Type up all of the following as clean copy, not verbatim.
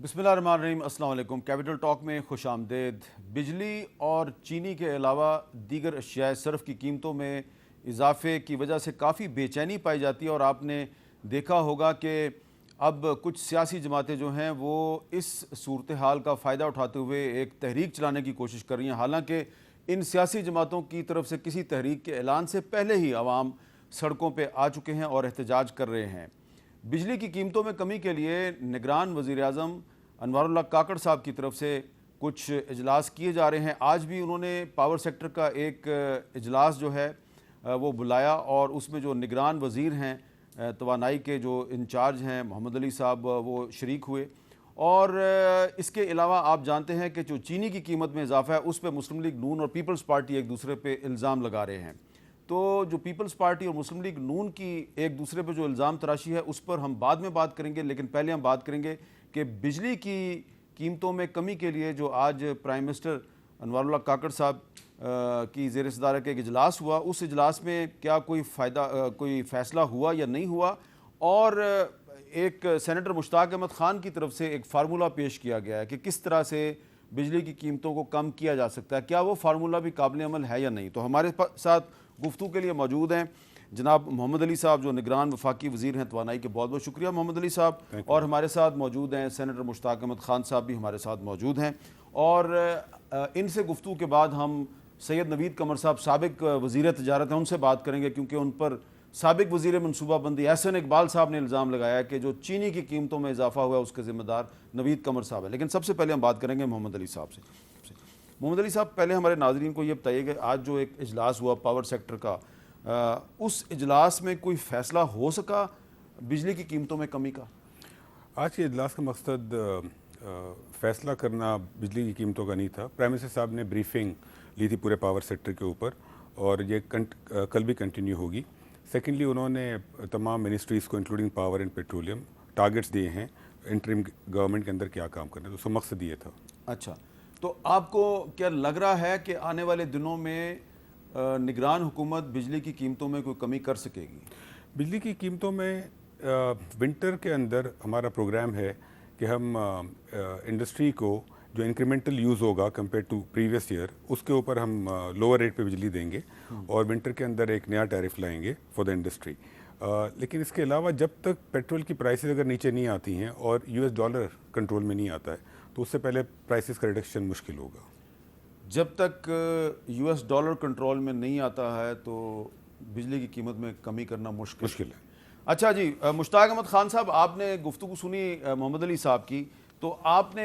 बिस्मिल्लाहिर्रहमानिर्रहीम। अस्सलाम वालेकुम। कैपिटल टॉक में खुश आमदेद। बिजली और चीनी के अलावा दीगर अशियाए सर्फ की कीमतों में इजाफे की वजह से काफ़ी बेचैनी पाई जाती है और आपने देखा होगा कि अब कुछ सियासी जमातें जो हैं वो इस सूरत हाल का फ़ायदा उठाते हुए एक तहरीक चलाने की कोशिश कर रही हैं। हालांकि इन सियासी जमातों की तरफ से किसी तहरीक के ऐलान से पहले ही अवाम सड़कों पर आ चुके हैं और एहतजाज कर रहे हैं। बिजली की कीमतों में कमी के लिए निगरान वज़ीर-ए-आज़म अनवारुल्लाह काकड़ साहब की तरफ से कुछ इजलास किए जा रहे हैं। आज भी उन्होंने पावर सेक्टर का एक इजलास जो है वो बुलाया और उसमें जो निगरान वज़ीर हैं तवानाई के जो इंचार्ज हैं मोहम्मद अली साहब वो शरीक हुए। और इसके अलावा आप जानते हैं कि जो चीनी की कीमत में इजाफा है उस पर मुस्लिम लीग नून और पीपल्स पार्टी एक दूसरे पे इल्ज़ाम लगा रहे हैं। तो जो पीपल्स पार्टी और मुस्लिम लीग नून की एक दूसरे पे जो इल्ज़ाम तराशी है उस पर हम बाद में बात करेंगे, लेकिन पहले हम बात करेंगे कि बिजली की कीमतों में कमी के लिए जो आज प्राइम मिनिस्टर अनवारुल्लाह काकड़ साहब की ज़ेर सदारत एक इजलास हुआ, उस इजलास में क्या कोई फ़ैसला हुआ या नहीं हुआ। और एक सेनेटर मुश्ताक अहमद ख़ान की तरफ से एक फार्मूला पेश किया गया है कि किस तरह से बिजली की कीमतों को कम किया जा सकता है, क्या वो फार्मूला भी काबिल अमल है या नहीं। तो हमारे साथ गुफ्तगू के लिए मौजूद हैं जनाब मोहम्मद अली साहब जो निगरान वफाकी वज़ीर हैं तवानाई के। बहुत बहुत शुक्रिया मोहम्मद अली साहब। और हमारे साथ मौजूद हैं सेनेटर मुश्ताक अहमद ख़ान साहब भी हमारे साथ मौजूद हैं। और इनसे गुफ्तगू के बाद हम सैयद नवीद कमर साहब साबिक वज़ीर तजारत हैं उनसे बात करेंगे, क्योंकि उन पर साबिक वज़ीर मनसूबाबंदी एहसन इकबाल साहब ने इल्ज़ाम लगाया कि जो चीनी की कीमतों में इजाफा हुआ है उसके ज़िम्मेदार नवीद कमर साहब है। लेकिन सबसे पहले हम बात करेंगे मोहम्मद अली साहब से। मोहम्मद अली साहब, पहले हमारे नाज़रीन को ये बताइए कि आज जो एक इजलास हुआ पावर सेक्टर का, उस इजलास में कोई फ़ैसला हो सका बिजली की कीमतों में कमी का? आज के इजलास का मकसद फ़ैसला करना बिजली की कीमतों का नहीं था। प्राइम मिनिस्टर साहब ने ब्रीफिंग ली थी पूरे पावर सेक्टर के ऊपर और ये कल भी कंटिन्यू होगी। सेकेंडली उन्होंने तमाम मिनिस्ट्रीज़ को including power and petroleum targets दिए हैं इंटरिम गवर्नमेंट के अंदर क्या काम करना है, तो उसका मकसद ये था। अच्छा, तो आपको क्या लग रहा है कि आने वाले दिनों में निगरान हुकूमत बिजली की कीमतों में कोई कमी कर सकेगी? बिजली की कीमतों में विंटर के अंदर हमारा प्रोग्राम है कि हम इंडस्ट्री को जो इंक्रीमेंटल यूज़ होगा कंपेयर टू प्रीवियस ईयर उसके ऊपर हम लोअर रेट पे बिजली देंगे और विंटर के अंदर एक नया टैरिफ लाएंगे फॉर द इंडस्ट्री। लेकिन इसके अलावा जब तक पेट्रोल की प्राइसेस अगर नीचे नहीं आती हैं और यूएस डॉलर कंट्रोल में नहीं आता है तो उससे पहले प्राइसेस का रिडक्शन मुश्किल होगा। जब तक यूएस डॉलर कंट्रोल में नहीं आता है तो बिजली की कीमत में कमी करना मुश्किल है। अच्छा जी, मुश्ताक अहमद ख़ान साहब, आपने गुफ्तगू सुनी मोहम्मद अली साहब की, तो आपने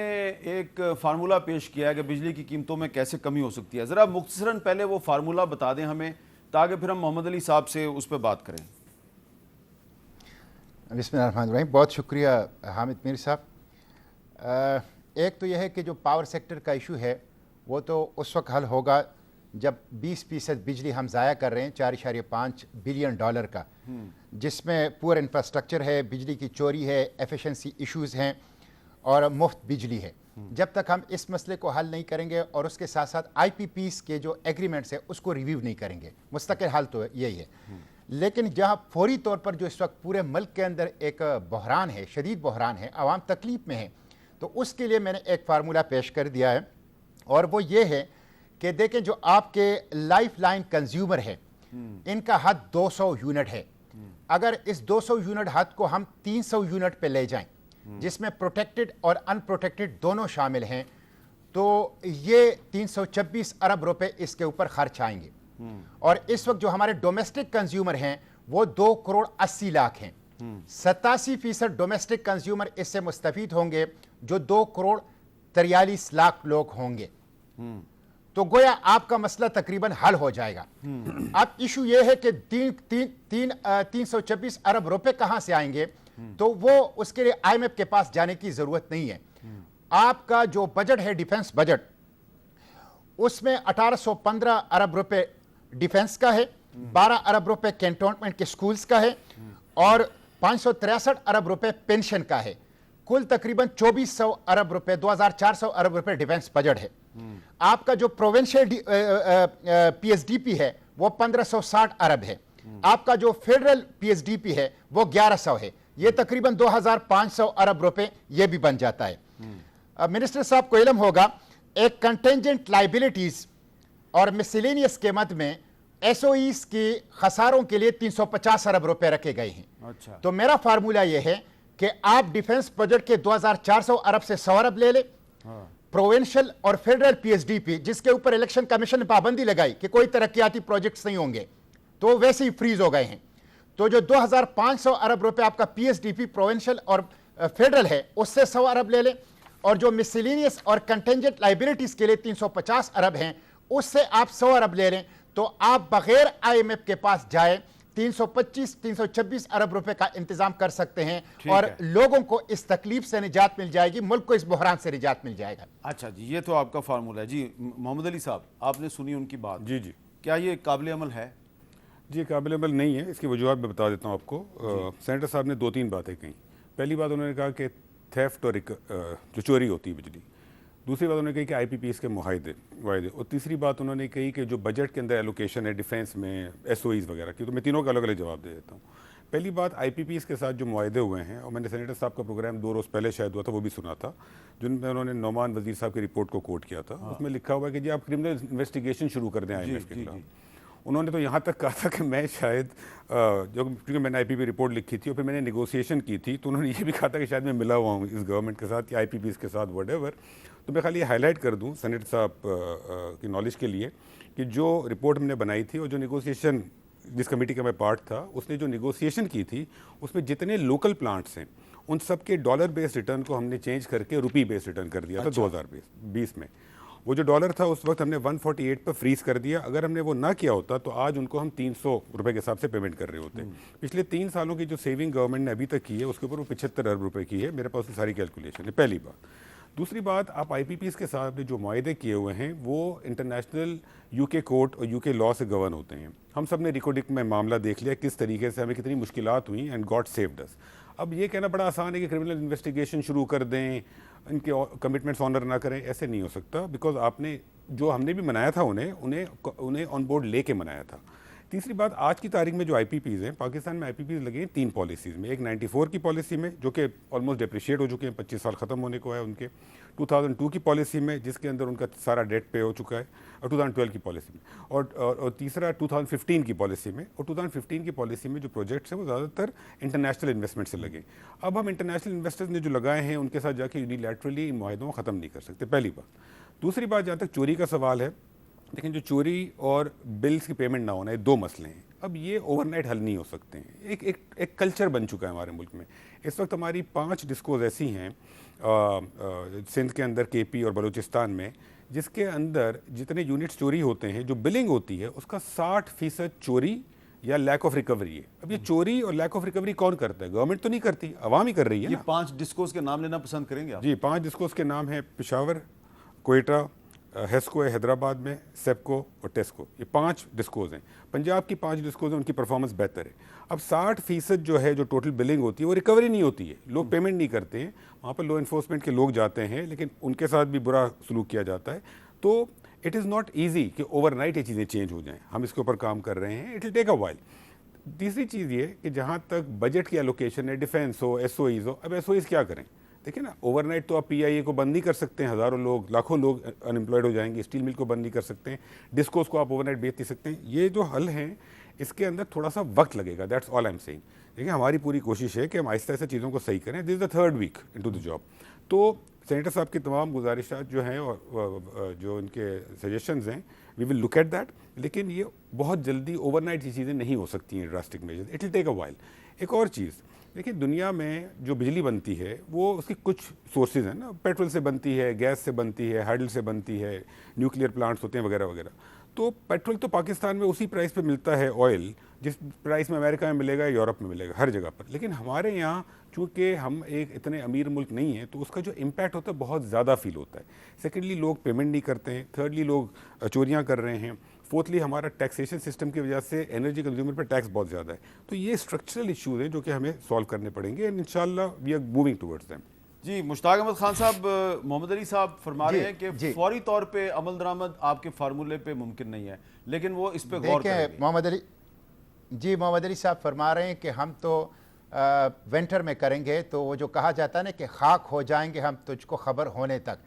एक फार्मूला पेश किया है कि बिजली की कीमतों में कैसे कमी हो सकती है। ज़रा मुख्तसरन पहले वो फार्मूला बता दें हमें, ताकि फिर हम मोहम्मद अली साहब से उस पर बात करें। बिस्मिल्लाहिर्रहमानिर्रहीम। बहुत शुक्रिया हामिद मीर साहब। एक तो यह है कि जो पावर सेक्टर का इशू है वो तो उस वक्त हल होगा जब 20% बिजली हम ज़ाया कर रहे हैं 4.5 बिलियन डॉलर का, जिसमें पुअर इंफ्रास्ट्रक्चर है, बिजली की चोरी है, एफिशिएंसी इश्यूज़ हैं और मुफ्त बिजली है। जब तक हम इस मसले को हल नहीं करेंगे और उसके साथ साथ IPPs के जो एग्रीमेंट्स है उसको रिव्यू नहीं करेंगे, मुस्तकिल हल तो यही है। लेकिन जहाँ फौरी तौर पर जो इस वक्त पूरे मुल्क के अंदर एक बहरान है, शदीद बहरान है, आवाम तकलीफ में है, तो उसके लिए मैंने एक फार्मूला पेश कर दिया है और वो ये है कि देखें जो आपके लाइफ लाइन कंज्यूमर है इनका हद 200 यूनिट है। अगर इस 200 यूनिट हद को हम 300 यूनिट पे ले जाएं जिसमें प्रोटेक्टेड और अनप्रोटेक्टेड दोनों शामिल हैं, तो ये 326 अरब रुपए इसके ऊपर खर्च आएंगे। और इस वक्त जो हमारे डोमेस्टिक कंज्यूमर हैं वो 2 करोड़ 80 लाख हैं। 87% डोमेस्टिक कंज्यूमर इससे मुस्तफीद होंगे जो 2 करोड़ 43 लाख लोग होंगे। तो गोया आपका मसला तकरीबन हल हो जाएगा। अब इशू यह है कि 326 अरब रुपए कहां से आएंगे, तो वो उसके लिए IMF के पास जाने की जरूरत नहीं है। आपका जो बजट है डिफेंस बजट, उसमें 1815 अरब रुपए डिफेंस का है, 12 अरब रुपए कैंटोनमेंट के स्कूल्स का है और 563 अरब रुपए पेंशन का है। कुल तकरीबन 2400 अरब रुपए, 2400 अरब रुपए डिफेंस बजट है। आपका जो प्रोविंशियल PSDP है वो 1560 अरब है। आपका जो फेडरल PSDP है वो 1100 है। ये तकरीबन 2500 अरब रुपए ये भी बन जाता है। अब मिनिस्टर साहब को इल्म होगा, एक कंटेंजेंट लाइबिलिटीज और मिसलेनियस के मद में एसओईस की खसारों के लिए 350 अरब रुपए रखे गए हैं। अच्छा, तो मेरा फार्मूला यह है कि आप डिफेंस बजट के 2400 अरब से 100 अरब ले ले, प्रोविंशियल और फेडरल पीएसडीपी जिसके ऊपर इलेक्शन कमीशन ने पाबंदी लगाई कि कोई तरक्याती प्रोजेक्ट्स नहीं होंगे, तो वैसे ही फ्रीज हो गए हैं। तो जो 2500 अरब रुपए आपका पीएसडीपी प्रोविंशियल और फेडरल है उससे 100 अरब ले ले, और जो मिसलेनियस और कंटेंजेंट लाइबिलिटीज के लिए 350 अरब हैं उससे आप 100 अरब ले लें, तो आप बगैर आईएमएफ के पास जाए 325-326 अरब रुपए का इंतजाम कर सकते हैं और लोगों को इस तकलीफ से निजात मिल जाएगी, मुल्क को इस बहरान से निजात मिल जाएगा। अच्छा जी, ये तो आपका फार्मूला है जी। मोहम्मद अली साहब, आपने सुनी उनकी बात। जी जी, क्या ये काबिल अमल है? जी काबिल अमल नहीं है। इसकी वजूहत मैं बता देता हूँ आपको। सेनेटर साहब ने 2-3 बातें कही। पहली बात उन्होंने कहा कि थेफ्ट और जो चोरी होती है बिजली, दूसरी बात उन्होंने कही कि आईपीपीएस के वायदे, और तीसरी बात उन्होंने कही कि जो बजट के अंदर एलोकेशन है डिफेंस में एसओईज वगैरह की, तो मैं तीनों का अलग अलग जवाब दे देता हूँ। पहली बात, आईपीपीएस के साथ जो मुआहदे हुए हैं, और मैंने सेनेटर साहब का प्रोग्राम 2 रोज़ पहले शायद हुआ था, वो भी सुना था, जिनमें उन्होंने नौमान वजीर साहब की रिपोर्ट को कोट किया था। उसमें लिखा हुआ है कि जी आप क्रिमिनल इन्वेस्टिगेशन शुरू कर दें आईएमएफ के खिलाफ। उन्होंने तो यहाँ तक कहा था कि मैं शायद जो, क्योंकि मैंने आईपीपी रिपोर्ट लिखी थी और फिर मैंने नेगोशिएशन की थी, तो उन्होंने ये भी कहा था कि शायद मैं मिला हुआ हूँ इस गवर्नमेंट के साथ या आईपीपीएस के साथ, व्हाटएवर। तो मैं खाली ये हाईलाइट कर दूँ सेनेटर साहब की नॉलेज के लिए कि जो रिपोर्ट हमने बनाई थी और जो नेगोशिएशन, जिस कमेटी का मैं पार्ट था, उसने जो नेगोशिएशन की थी उसमें जितने लोकल प्लांट्स हैं उन सब के डॉलर बेस्ड रिटर्न को हमने चेंज करके रुपी बेस्ड रिटर्न कर दिया था। 2020 में वो जो डॉलर था उस वक्त हमने 148 पर फ्रीज कर दिया। अगर हमने वो ना किया होता तो आज उनको हम 300 रुपए के हिसाब से पेमेंट कर रहे होते। पिछले 3 सालों की जो सेविंग गवर्नमेंट ने अभी तक की है उसके ऊपर वो 75 अरब रुपए की है। मेरे पास सारी कैलकुलेशन है, पहली बात। दूसरी बात, आप आईपीपीएस के साथ जो मुआहदे किए हुए हैं वो इंटरनेशनल यूके कोर्ट और यूके लॉ से गवर्न होते हैं। हम सब ने रिकॉर्डिक में मामला देख लिया किस तरीके से हमें कितनी मुश्किलात हुई, एंड गॉड सेव्ड अस। अब ये कहना बड़ा आसान है कि क्रिमिनल इन्वेस्टिगेशन शुरू कर दें, इनके कमिटमेंट्स ऑनर ना करें, ऐसे नहीं हो सकता। बिकॉज आपने जो हमने भी मनाया था उन्हें ऑन बोर्ड लेके मनाया था। तीसरी बात, आज की तारीख में जो आईपीपीज हैं, पाकिस्तान में आईपीपीज लगे हैं 3 पॉलिसीज़ में। एक 94 की पॉलिसी में जो कि ऑलमोस्ट डिप्रिशिएट हो चुके हैं, 25 साल ख़त्म होने को है उनके। 2002 की पॉलिसी में जिसके अंदर उनका सारा डेट पे हो चुका है, और 2012 की पॉलिसी में, और तीसरा 2015 की पॉलिसी में। और 2015 की पॉलिसी में जो प्रोजेक्ट्स हैं वो ज़्यादातर इंटरनेशनल इन्वेस्टमेंट से लगे। अब हम इंटरनेशनल इन्वेस्टर्स ने जो लगाए हैं उनके साथ जाके यूनिलैटरली इन मुआहदों को ख़त्म नहीं कर सकते, पहली बात। दूसरी बात, जहाँ तक चोरी का सवाल है, लेकिन जो चोरी और बिल्स की पेमेंट ना होना, ये 2 मसले हैं। अब ये ओवरनाइट हल नहीं हो सकते हैं। एक कल्चर बन चुका है हमारे मुल्क में। इस वक्त हमारी 5 डिस्कोज ऐसी हैं सिंध के अंदर, केपी और बलूचिस्तान में, जिसके अंदर जितने यूनिट्स चोरी होते हैं, जो बिलिंग होती है उसका 60% चोरी या लैक ऑफ रिकवरी है। अब ये चोरी और लैक ऑफ रिकवरी कौन करता है? गवर्नमेंट तो नहीं करती, अवाम ही कर रही है। ये 5 डिस्कोस के नाम लेना पसंद करेंगे आप? जी, 5 डिस्कोस के नाम हैं पेशावर, कोयटा, हेस्को है हैदराबाद में, सेप्को और टेस्को। ये 5 डिस्कोज हैं। पंजाब की 5 डिस्कोज हैं, उनकी परफॉर्मेंस बेहतर है। अब 60% जो है, जो टोटल बिलिंग होती है, वो रिकवरी नहीं होती है, लोग पेमेंट नहीं करते हैं। वहाँ पर लॉ इन्फोर्समेंट के लोग जाते हैं, लेकिन उनके साथ भी बुरा सलूक किया जाता है। तो इट इज़ नॉट ईजी कि ओवरनाइट ये चीज़ें चेंज हो जाएँ। हम इसके ऊपर काम कर रहे हैं, it will take a while. तीसरी चीज़ ये कि जहाँ तक बजट की एलोकेशन है, डिफेंस हो, एसओईज हो, अब एसओईज क्या करें? देखिए ना, ओवरनाइट तो आप पीआईए को बंद नहीं कर सकते हैं, हज़ारों लोग, लाखों लोग अनएम्प्लॉयड हो जाएंगे। स्टील मिल को बंद नहीं कर सकते हैं, डिस्कोस को आप ओवरनाइट बेच नहीं सकते हैं। ये जो हल हैं इसके अंदर थोड़ा सा वक्त लगेगा, that's all I am saying. देखिए, हमारी पूरी कोशिश है कि हम आहिस्ता आहिस्ता चीज़ों को सही करें। This is the 3rd week into the job. तो सेनेटर साहब की तमाम गुजारिशात जो हैं और जो इनके सजेशंस हैं, we will look at that. लेकिन ये बहुत जल्दी ओवरनाइट ये चीज़ें नहीं हो सकती हैं, drastic measures, it will take a while. एक और चीज़ देखिए, दुनिया में जो बिजली बनती है वो उसकी कुछ सोर्सेज हैं ना, पेट्रोल से बनती है, गैस से बनती है, हाइडल से बनती है, न्यूक्लियर प्लांट्स होते हैं वगैरह वगैरह। तो पेट्रोल तो पाकिस्तान में उसी प्राइस पे मिलता है, ऑयल जिस प्राइस में अमेरिका में मिलेगा, यूरोप में मिलेगा, हर जगह पर। लेकिन हमारे यहाँ चूँकि हम एक इतने अमीर मुल्क नहीं हैं, तो उसका जो इम्पैक्ट होता है बहुत ज़्यादा फील होता है। सेकेंडली, लोग पेमेंट नहीं करते हैं। थर्डली, लोग चोरियाँ कर रहे हैं। फोर्थली, हमारा टैक्सेशन सिस्टम की वजह से एनर्जी कंज्यूमर पर टैक्स बहुत ज़्यादा है। तो ये स्ट्रक्चरल इश्यूज हैं जो कि हमें सॉल्व करने पड़ेंगे, एंड इंशाल्लाह we are moving towards them. जी, मुश्ताक अहमद खान साहब, मोहम्मद अली साहब फरमा रहे हैं कि फौरी तौर पे अमल दरामद आपके फार्मूले पे मुमकिन नहीं है, लेकिन वो इस पे गौर करेंगे। मोहम्मद अली साहब फरमा रहे हैं कि हम तो विंटर में करेंगे तो वो जो कहा जाता है ना कि खाक हो जाएंगे हम तुझको खबर होने तक,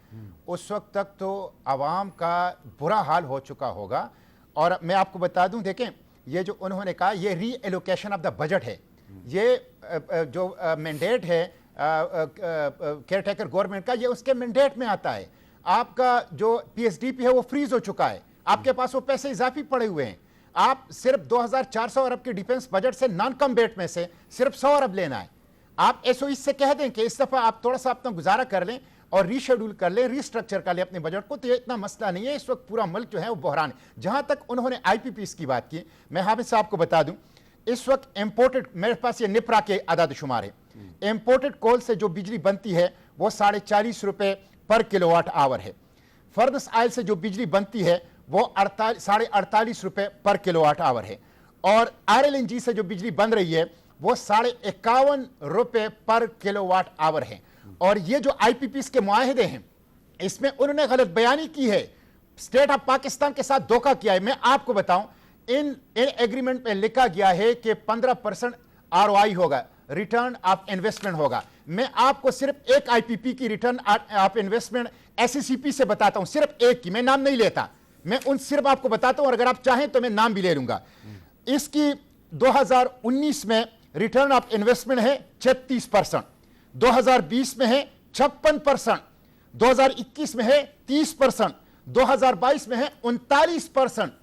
उस वक्त तक तो आवाम का बुरा हाल हो चुका होगा। और मैं आपको बता दूं, देखें ये जो उन्होंने कहा ये री एलोकेशन ऑफ द बजट है, ये जो मैंडेट है केयर टेकर गवर्नमेंट का, ये उसके मैंडेट में आता है। आपका जो पीएसडीपी है वो फ्रीज हो चुका है, आपके पास वो पैसे इजाफी पड़े हुए हैं। आप सिर्फ 2400 अरब के डिफेंस बजट से नॉन कम्बेट में से सिर्फ 100 अरब लेना है। आप एसओई से कह दें कि इस दफा आप थोड़ा सा अपना गुजारा कर लें और रीशेड्यूल कर लें, रीस्ट्रक्चर कर लें अपने बजट को, तो ये इतना मसला नहीं है। इस वक्त पूरा मुल्क जो है वो बहरान है। जहां तक उन्होंने आईपीपीस की बात की, मैं हामिद साहब को बता दूं, इस वक्त इंपोर्टेड, मेरे पास ये निपरा के आदाद शुमार है, इंपोर्टेड कोल से जो बिजली बनती है वो 40.5 रुपए पर किलोवाट आवर है। फर्नेस ऑयल से जो बिजली बनती है वो 48.5 रुपए पर किलोवाट आवर है। और आरएलएनजी से जो बिजली बन रही है वो 51.5 रुपए पर किलोवाट आवर है। और ये जो आईपीपीस के मुआहदे हैं इसमें उन्होंने गलत बयानी की है, स्टेट ऑफ पाकिस्तान के साथ धोखा किया है। मैं आपको बताऊं, इन एग्रीमेंट में लिखा गया है कि 15% आरओआई होगा, रिटर्न ऑफ इन्वेस्टमेंट होगा। मैं आपको सिर्फ एक आईपीपी की रिटर्न ऑफ इन्वेस्टमेंट एससीसीपी से बताता हूं, सिर्फ एक की, मैं नाम नहीं लेता, मैं उन सिर्फ आपको बताता हूं, और अगर आप चाहें तो मैं नाम भी ले लूंगा। इसकी 2019 में रिटर्न ऑफ इन्वेस्टमेंट है 36%, 2020 में है 56%, 2021 में है 30%, 2022 में है 39%।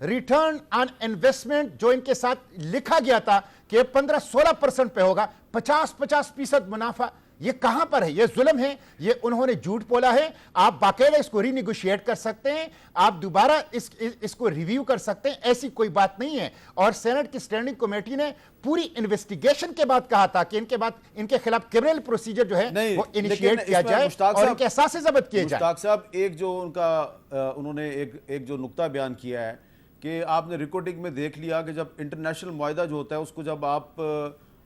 रिटर्न ऑन इन्वेस्टमेंट जो इनके साथ लिखा गया था कि 15-16% पे होगा, 50% मुनाफा, ये कहां पर है? ये जुल्म है, ये उन्होंने झूठ बोला है। आप बाकायदा इसको रीनिगोशिएट कर सकते हैं, आप दोबारा इसको रिव्यू कर सकते हैं, ऐसी कोई बात नहीं है। और सेनेट की स्टैंडिंग कमेटी ने पूरी इन्वेस्टिगेशन के बाद कहा था कि इनके खिलाफ क्रिमिनल प्रोसीजर जो है वो इनिशिएट किया जाए और इनके एहसास जब्त किए जाए। मुश्ताक साहब, एक जो उन्होंने एक जो नुक्ता बयान किया है कि आपने रिकॉर्डिंग में देख लिया कि जब इंटरनेशनल मुआहदा जो होता है उसको जब आप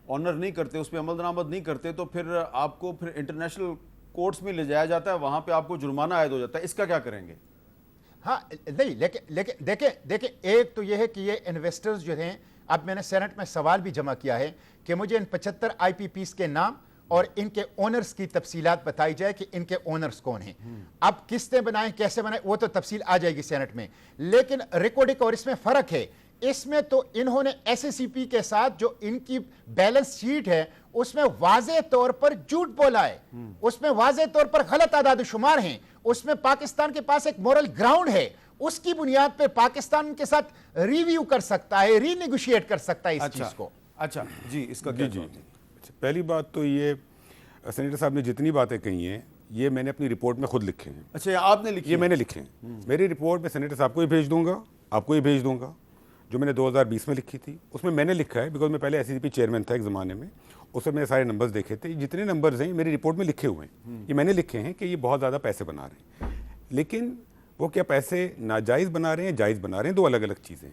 ऑनर नहीं करते, उस पर अमल दरामद नहीं करते, तो फिर आपको फिर इंटरनेशनल कोर्ट्स में ले जाया जाता है, वहां पे आपको जुर्माना आयद हो जाता है। इसका क्या करेंगे? हाँ नहीं, लेकिन देखें एक तो यह है कि ये इन्वेस्टर्स जो हैं, अब मैंने सेनेट में सवाल भी जमा किया है कि मुझे इन 75 आईपीपीस के नाम और इनके ओनर्स की तफसीलात बताई जाए कि इनके ओनर्स कौन हैं। अब किसने बनाए, कैसे बनाए, वो तो तफसील आ जाएगी सेनेट में। लेकिन रिकॉर्डिंग और इसमें फर्क है, इसमें तो इन्होंने एससीसीपी के साथ जो इनकी बैलेंस शीट है उसमें वाज़े तौर पर झूठ बोला है, उसमें वाज़े तौर पर गलत आदाद शुमार हैं, उसमें पाकिस्तान के पास एक मोरल ग्राउंड है, उसकी बुनियाद पर पाकिस्तान के साथ रिव्यू कर सकता है, रीनिगोशिएट कर सकता है इस चीज को। अच्छा जी, इसका क्या जवाब? पहली बात तो ये सेनेटर साहब ने जितनी बातें कही हैं ये मैंने अपनी रिपोर्ट में खुद लिखे हैं। अच्छा, आपने लिखे? ये मैंने लिखे हैं। मेरी रिपोर्ट में सेनेटर साहब को ही भेज दूंगा, आपको ही भेज दूंगा, जो मैंने 2020 में लिखी थी। उसमें मैंने लिखा है, बिकॉज मैं पहले एससीसीपी चेयरमैन था एक ज़माने में, उसमें मैंने सारे नंबर्स देखे थे। जितने नंबर्स हैं मेरी रिपोर्ट में लिखे हुए हैं, ये मैंने लिखे हैं कि ये बहुत ज़्यादा पैसे बना रहे हैं। लेकिन वो क्या पैसे नाजायज़ बना रहे हैं, जायज़ बना रहे हैं, दो अलग अलग चीज़ें।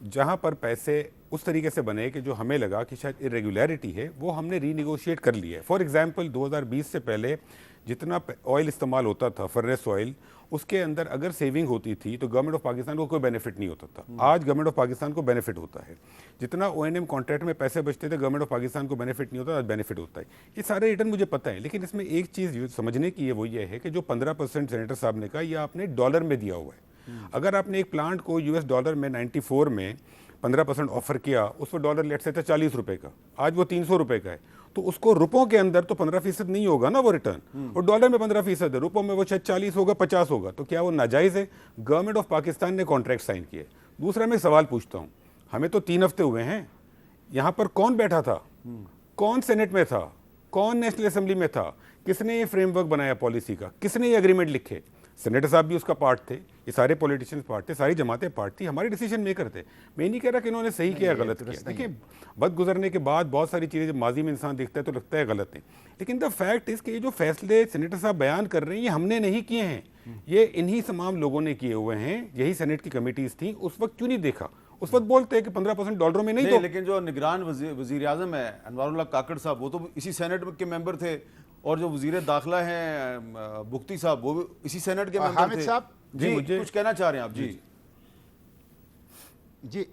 जहाँ पर पैसे उस तरीके से बने कि जो हमें लगा कि शायद इरेगुलरिटी है, वो हमने रीनिगोशिएट कर लिया है। फॉर एग्जांपल 2020 से पहले जितना ऑयल इस्तेमाल होता था, फर्नेस ऑयल, उसके अंदर अगर सेविंग होती थी तो गवर्नमेंट ऑफ पाकिस्तान को कोई बेनिफिट नहीं होता था। आज गवर्नमेंट ऑफ पाकिस्तान को बेनिफिट होता है। जितना ओएनएम कॉन्ट्रैक्ट में पैसे बचते थे गवर्नमेंट ऑफ पाकिस्तान को बेनिफिट नहीं होता, आज बेनिफिट होता है। ये सारे रिटर्न मुझे पता है, लेकिन इसमें एक चीज़ समझने की है, वो ये है कि जो 15% सेनेटर साहब ने कहा, ये आपने डॉलर में दिया हुआ है। अगर आपने एक प्लांट को यूएस डॉलर में 94 में 15% ऑफर किया, उस पर डॉलर लेट से था 40 रुपए का, आज वो 300 रुपए का है, तो उसको रुपयों के अंदर तो 15% नहीं होगा ना वो रिटर्न, और डॉलर में 15% है, रुपयों में वो शायद 40 होगा, 50 होगा, तो क्या वो नाजायज़ है? गवर्नमेंट ऑफ पाकिस्तान ने कॉन्ट्रैक्ट साइन किए। दूसरा मैं सवाल पूछता हूँ, हमें तो 3 हफ्ते हुए हैं, यहाँ पर कौन बैठा था, कौन सेनेट में था, कौन नेशनल असेंबली में था, किसने ये फ्रेमवर्क बनाया पॉलिसी का, किसने ये एग्रीमेंट लिखे? सेनेटर साहब भी उसका पार्ट थे, ये सारे पॉलिटिशियंस पार्ट थे, सारी जमातें पार्ट थी, हमारे डिसीजन मेकर थे। मैं नहीं कह रहा कि इन्होंने सही किया गलत किया। देखिए, वक्त गुजरने के बाद बहुत सारी चीज़ें जब माजी में इंसान देखता है तो लगता है गलत है, लेकिन द फैक्ट इज़ कि ये जो फैसले सेनेटर साहब बयान कर रहे हैं ये हमने नहीं किए हैं, ये इन्हीं तमाम लोगों ने किए हुए हैं। यही सेनेट की कमेटीज़ थी, उस वक्त क्यों नहीं देखा? उस वक्त बोलते हैं कि 15% डॉलरों में नहीं तो। लेकिन जो निगरान वजीर आज़म है अनवारुल्लाह काकड़ साहब, वो तो इसी सेनेट के मेंबर थे, और जो वजीर दाखिला हैं बुख्ती साहब, वो भी इसी सेनेट के मेंबर थे। हामिद साहब जी, मुझे कुछ कहना चाह रहे हैं आप? जी जी,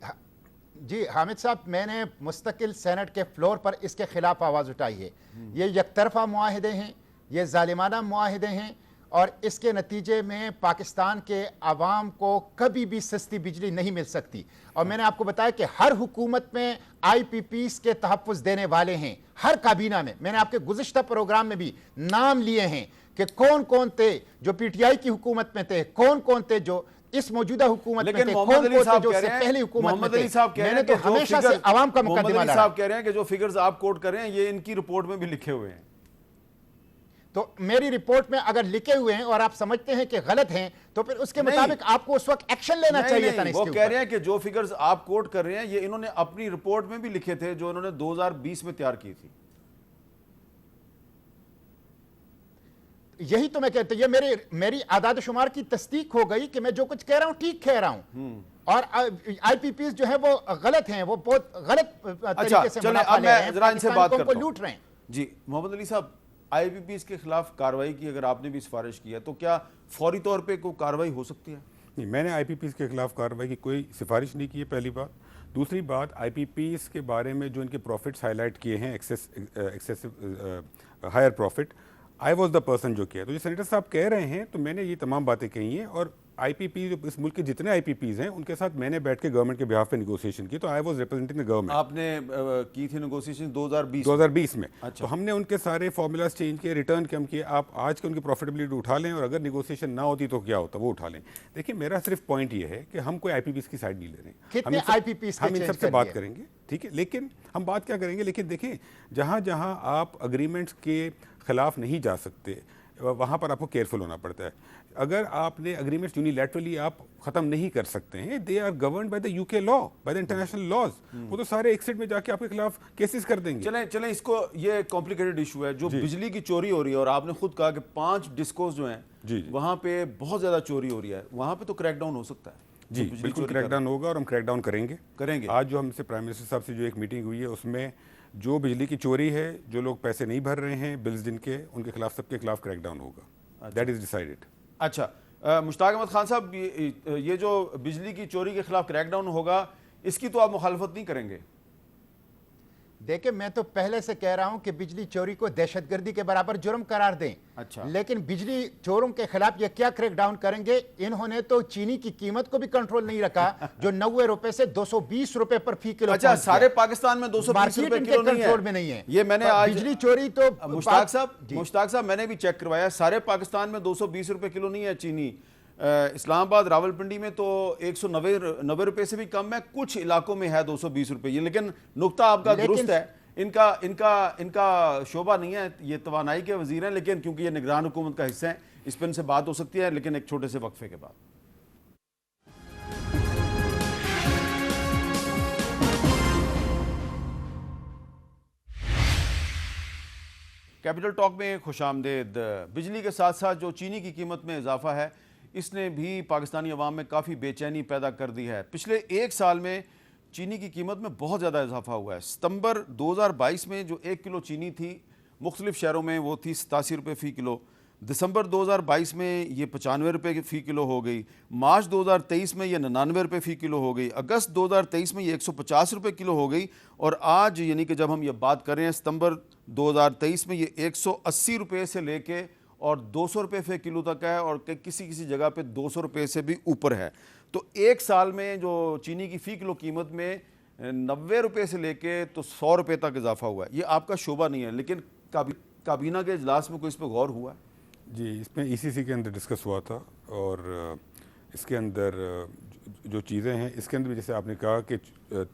جی حامد صاحب، میں نے مستقل سینٹ کے فلور پر اس کے خلاف آواز اٹھائی ہے. یہ یک طرفہ معاہدے ہیں، یہ ظالمانہ معاہدے ہیں، اور اس کے نتیجے میں پاکستان کے عوام کو کبھی بھی سستی بجلی نہیں مل سکتی. اور میں نے آپ کو بتایا کہ ہر حکومت میں آئی پی پیز کے تحفظ دینے والے ہیں، ہر کابینہ میں نے آپ کے گزشتہ پروگرام میں بھی نام لیے ہیں کہ کون کون تھے جو پی ٹی آئی کی حکومت میں تھے، کون کون تھے جو اس موجودہ حکومت میں تھے، کون کون تھے جو اس سے پہلی حکومت میں تھے. میں نے تو ہمیشہ سے عوام کا مقدمہ لڑا. صاحب کہہ رہے ہیں کہ جو فگرز آپ کوٹ کر رہے ہیں یہ ان کی رپورٹ میں بھی لکھے ہوئے ہیں. تو میری رپورٹ میں اگر لکھے ہوئے ہیں اور آپ سمجھتے ہیں کہ غلط ہیں تو پھر اس کے مطابق آپ کو اس وقت ایکشن لینا چاہیے تھا. وہ کہہ رہے ہیں کہ جو فگرز آپ کوٹ کر رہے ہیں یہ انہوں نے اپنی رپورٹ میں بھی لکھے تھے جو انہوں نے 2020 میں تیار کی تھی. یہی تو میں کہتا ہوں، یہ میری اعداد و شمار کی تصدیق ہو گئی کہ میں جو کچھ کہہ رہا ہوں ٹھیک کہہ رہا ہوں. اور آئی پی پیز جو ہے وہ غلط ہیں، وہ بہت غلط طریقے سے منافع لے رہے ہیں، پاکستانی کو لوٹ رہے ہیں. جی محمد علی صاحب، آئی پی پیز کے خلاف کارروائی کی اگر آپ نے بھی سفارش کی ہے تو کیا فوری طور پہ کوئی کارروائی ہو سکتی ہے؟ نہیں، میں نے آئی پی پیز کے خلاف کارروائی کی کوئی سفارش نہیں کی ہے، پہلی بات. دوسری بات، آئی پی پیز کے بارے میں جو ان کے پروفٹس ہائی لائٹ کیے ہیں، excessive higher profit, I was the person جو کیا. تو جو سینیٹر صاحب کہہ رہے ہیں تو میں نے یہ تمام باتیں کہی ہیں. اور آئی پی پی، اس ملک کے جتنے آئی پی پیز ہیں ان کے ساتھ میں نے بیٹھ کے گورنمنٹ کے بہاف پہ نیگوسیشن کی. تو I was representing the government. آپ نے کی تھی نیگوسیشن 2020 میں. تو ہم نے ان کے سارے فارمولاز چینج کیے، ریٹرن کم کیے. آپ آج کے ان کی پروفیٹیبلٹی اٹھا لیں اور اگر نیگوسیشن نہ ہوتی تو کیا ہوتا وہ اٹھا لیں. دیکھیں میرا صرف پوائنٹ یہ ہے کہ ہم کوئی آئی پی پیز کی سائڈ نہیں لے رہے ہیں. ہم ان سب سے بات کریں گے، ٹھیک ہے، لیکن ہم بات کیا کریں گے، لیکن دیکھیں جہاں جہاں آپ اگریمنٹس کے خلاف نہیں جا سکتے وہاں پر آپ کو کیئرفل ہونا پڑتا ہے. اگر آپ نے اگریمنٹس یونیلیٹرلی آپ ختم نہیں کر سکتے ہیں، they are governed by the U K law, by the international laws. وہ تو سارے ایک سیٹ میں جا کے آپ کے خلاف کیسز کر دیں گے. چلیں اس کو، یہ کمپلیکیٹڈ ایشو ہے جو بجلی کی چوری ہو رہی ہے، اور آپ نے خود کہا کہ 5 ڈسکوز جو ہیں وہاں پہ بہت زیادہ چوری ہو رہی ہے، وہاں پہ تو کریک ڈاؤن ہو سکتا ہے. جی بالکل کریک ڈاؤن ہوگا اور ہم کریک ڈاؤن کریں گے. آج جو ہم سے پرائم منسٹر صاحب سے جو ایک میٹنگ ہوئی ہے اس میں جو بجلی کی چوری ہے، جو لوگ پیسے نہیں بھر رہے ہیں بلز جن کے، ان کے خلاف، سب کے خلاف کریک ڈاؤن ہوگا. That is decided. اچھا مشتاق احمد خان صاحب، یہ جو بجلی کی چوری کے خلاف کریک ڈاؤن ہوگا اس کی تو آپ مخالفت نہیں کریں گے؟ دیکھیں میں تو پہلے سے کہہ رہا ہوں کہ بجلی چوری کو دہشت گردی کے برابر جرم قرار دیں. اچھا، لیکن بجلی چوروں کے خلاف یہ کیا کریک ڈاؤن کریں گے؟ انہوں نے تو چینی کی قیمت کو بھی کنٹرول نہیں رکھا جو 90 روپے سے 220 روپے پر فی کلو. اچھا، سارے پاکستان میں 220 روپے کلو نہیں ہے. یہ میں نے آج بجلی چوری تو مشتاق صاحب میں نے بھی چیک کروایا، سارے پاکستان میں 220 روپے کلو نہیں ہے چینی. اسلام آباد، راول پنڈی میں تو 190 روپے سے بھی کم ہے، کچھ علاقوں میں ہے 220 روپے. یہ لیکن نقطہ آپ کا درست ہے، ان کا شعبہ نہیں ہے، یہ توانائی کے وزیر ہیں، لیکن کیونکہ یہ نگران حکومت کا حصہ ہیں اس پہ ان سے بات ہو سکتی ہے، لیکن ایک چھوٹے سے وقفے کے بعد. کیپٹل ٹاک میں خوش آمدید. بجلی کے ساتھ ساتھ جو چینی کی قیمت میں اضافہ ہے اس نے بھی پاکستانی عوام میں کافی بے چینی پیدا کر دی ہے. پچھلے 1 سال میں چینی کی قیمت میں بہت زیادہ اضافہ ہوا ہے. ستمبر 2022 میں جو 1 کلو چینی تھی مختلف شہروں میں وہ تھی 87 روپے فی کلو. دسمبر 2022 میں یہ 95 روپے فی کلو ہو گئی. مارچ 2023 میں یہ 99 روپے فی کلو ہو گئی. اگست 2023 میں یہ 150 روپے کلو ہو گئی. اور آج یعنی کہ جب ہم یہ بات کر رہے ہیں ستمبر 2023 میں یہ 180 روپے سے لے کے اور 200 روپے فی کلو تک ہے، اور کسی جگہ پہ 200 روپے سے بھی اوپر ہے. تو 1 سال میں جو چینی کی فی کلو قیمت میں 90 روپے سے لے کے تو 100 روپے تک اضافہ ہوا ہے. یہ آپ کا شعبہ نہیں ہے، لیکن کابینہ کے اجلاس میں کوئی اس پہ غور ہوا ہے؟ جی، اس میں ای سی سی کے اندر ڈسکس ہوا تھا، اور اس کے اندر جو چیزیں ہیں اس کے اندر بھی جیسے آپ نے کہا کہ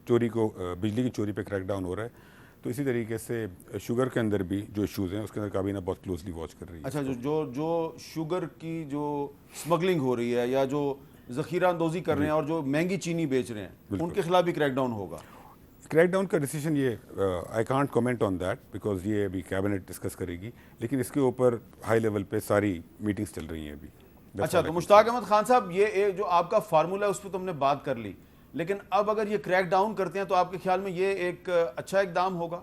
چوری کو، بجلی کی چوری پہ کریک ڈاؤن ہو رہا ہے، تو اسی طریقے سے شوگر کے اندر بھی جو ایشوز ہیں اس کے اندر کابینہ بہت کلوزلی واچ کر رہی ہے. اچھا، جو شوگر کی جو سمگلنگ ہو رہی ہے یا جو ذخیرہ اندوزی کر رہے ہیں اور جو مہنگی چینی بیچ رہے ہیں ان کے خلاف بھی کریک ڈاؤن ہوگا؟ کریک ڈاؤن کا ڈیسیشن یہ I can't comment on that because یہ ابھی کیبنٹ ڈسکس کرے گی، لیکن اس کے اوپر ہائی لیول پہ ساری میٹنگز چل رہی ہیں ابھی. اچھا، تو مشتاق احمد خان صاحب یہ جو آپ کا فارمولا ہے اس پہ تو ہم نے بات کر لی، لیکن اب اگر یہ کریک ڈاؤن کرتے ہیں تو آپ کے خیال میں یہ ایک اچھا اقدام ہوگا؟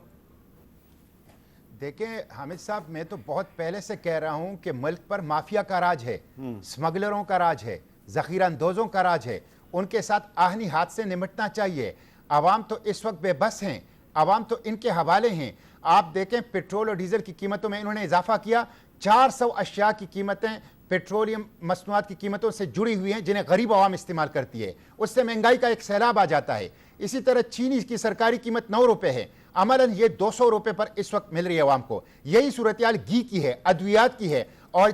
دیکھیں حامد صاحب، میں تو بہت پہلے سے کہہ رہا ہوں کہ ملک پر مافیا کا راج ہے، سمگلروں کا راج ہے، ذخیرہ اندوزوں کا راج ہے. ان کے ساتھ آہنی ہاتھ سے نمٹنا چاہیے. عوام تو اس وقت بے بس ہیں, عوام تو ان کے حوالے ہیں. آپ دیکھیں پیٹرول اور ڈیزل کی قیمتوں میں انہوں نے اضافہ کیا, 400 اشیاء کی قیمتیں پیٹرولیم مصنوعات کی قیمتوں سے جڑی ہوئی ہیں جنہیں غریب عوام استعمال کرتی ہے, اس سے مہنگائی کا ایک سیلاب آ جاتا ہے. اسی طرح چینی کی سرکاری قیمت 9 روپے ہے, عملاً یہ 200 روپے پر اس وقت مل رہی ہے عوام کو. یہی صورتحال گھی کی ہے, ادویات کی ہے, اور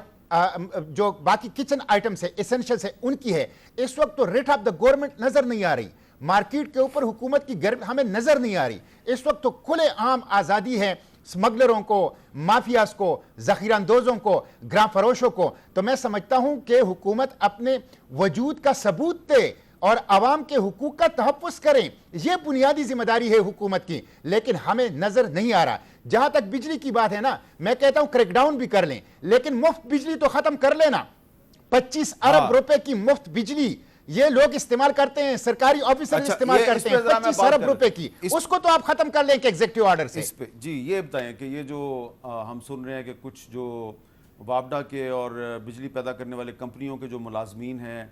جو باقی کچن آئٹمس ہے, ایسنشلس ہے, ان کی ہے. اس وقت تو ریٹ آف دا گورنمنٹ نظر نہیں آ رہی, مارکیٹ کے اوپر حکومت کی گرفت ہمیں نظر نہیں آ رہی. اس وقت تو کھلے عام آزادی ہے سمگلروں کو, مافیاز کو, ذخیرہ اندوزوں کو, گراں فروشوں کو. تو میں سمجھتا ہوں کہ حکومت اپنے وجود کا ثبوت دے اور عوام کے حقوق کا تحفظ کریں, یہ بنیادی ذمہ داری ہے حکومت کی, لیکن ہمیں نظر نہیں آ رہا. جہاں تک بجلی کی بات ہے نا, میں کہتا ہوں کریک ڈاؤن بھی کر لیں, لیکن مفت بجلی تو ختم کر لینا. 25 ارب روپے کی مفت بجلی یہ لوگ استعمال کرتے ہیں, سرکاری آفیسر استعمال کرتے ہیں, 25 ارب روپے کی, اس کو تو آپ ختم کر لیں کہ ایگزیکٹو آرڈر سے. جی یہ بتائیں کہ یہ جو ہم سن رہے ہیں کہ کچھ جو وابڈا کے اور بجلی پیدا کرنے والے کمپنیوں کے جو ملازمین ہیں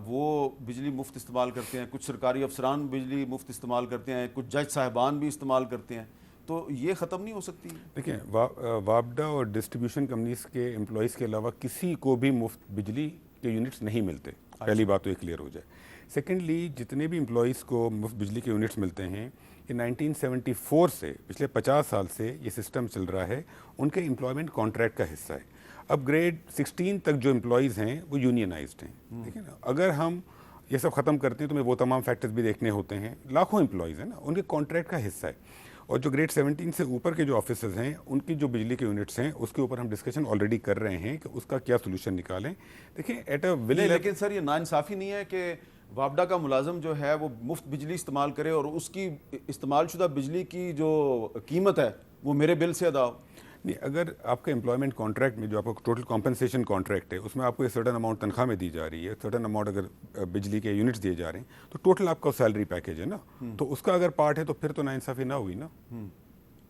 وہ بجلی مفت استعمال کرتے ہیں, کچھ سرکاری افسران بجلی مفت استعمال کرتے ہیں, کچھ جج صاحبان بھی استعمال کرتے ہیں, تو یہ ختم نہیں ہو سکتی؟ دیکھیں وابڈا اور ڈسٹریبیوشن کمپنیز کے امپلائیز کے علاوہ کسی کو بھی مفت بجلی کے یونٹس نہیں ملتے. پہلی بات تو یہ کلیئر ہو جائے. سیکنڈلی جتنے بھی امپلائیز کو مفت بجلی کے یونٹس ملتے ہیں یہ 1974 سے پچھلے 50 سال سے یہ سسٹم چل رہا ہے, ان کے امپلائمنٹ کانٹریکٹ کا حصہ ہے. اب گریڈ 16 تک جو امپلائیز ہیں وہ یونینائزڈ ہیں, ٹھیک ہے نا. اگر ہم یہ سب ختم کرتے ہیں تو وہ تمام فیکٹرز بھی دیکھنے ہوتے ہیں, لاکھوں امپلائیز ہیں نا, ان کے کانٹریکٹ کا حصہ ہے. اور جو گریڈ 17 سے اوپر کے جو آفیسرز ہیں ان کی جو بجلی کے یونٹس ہیں اس کے اوپر ہم ڈسکشن آلریڈی کر رہے ہیں کہ اس کا کیا سولوشن نکالیں. دیکھیں ایٹ اے ولی, لیکن سر یہ ناانصافی نہیں ہے کہ وابڈا کا ملازم جو ہے وہ مفت بجلی استعمال کرے اور اس کی استعمال شدہ بجلی کی جو قیمت ہے وہ میرے بل سے ادا ہو؟ نہیں, اگر آپ کا امپلائمنٹ کانٹریکٹ میں جو آپ کا ٹوٹل کمپنسیشن کانٹریکٹ ہے اس میں آپ کو ایک سرٹن اماؤنٹ تنخواہ میں دی جا رہی ہے, سرٹن اماؤنٹ اگر بجلی کے یونٹس دیے جا رہے ہیں تو ٹوٹل آپ کا سیلری پیکیج ہے نا, تو اس کا اگر پارٹ ہے تو پھر تو ناانصافی نہ ہوئی نا.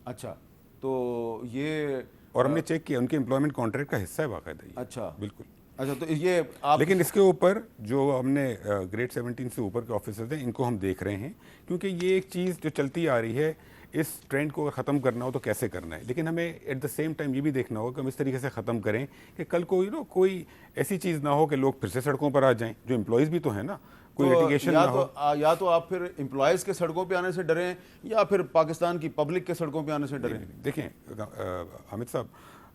اچھا, تو یہ اور ہم نے چیک کیا ان کے امپلائمنٹ کانٹریکٹ کا حصہ ہے باقاعدہ. اچھا بالکل. اچھا, تو یہ آپ لیکن اس کے اوپر جو ہم نے گریڈ 17 سے اوپر کے آفیسرز ہیں ان کو ہم دیکھ رہے ہیں, کیونکہ یہ ایک چیز جو چلتی آ رہی ہے, اس ٹرینڈ کو اگر ختم کرنا ہو تو کیسے کرنا ہے. لیکن ہمیں ایٹ دا سیم ٹائم یہ بھی دیکھنا ہوگا کہ ہم اس طریقے سے ختم کریں کہ کل کو کوئی ایسی چیز نہ ہو کہ لوگ پھر سے سڑکوں پر آ جائیں. جو امپلائیز بھی تو ہیں نا, کوئی لٹیگیشن نہ ہو. یا تو آپ پھر امپلائیز کے سڑکوں پہ آنے سے ڈریں یا پھر پاکستان کی پبلک کے سڑکوں پہ آنے سے ڈریں. دیکھیں حامد صاحب,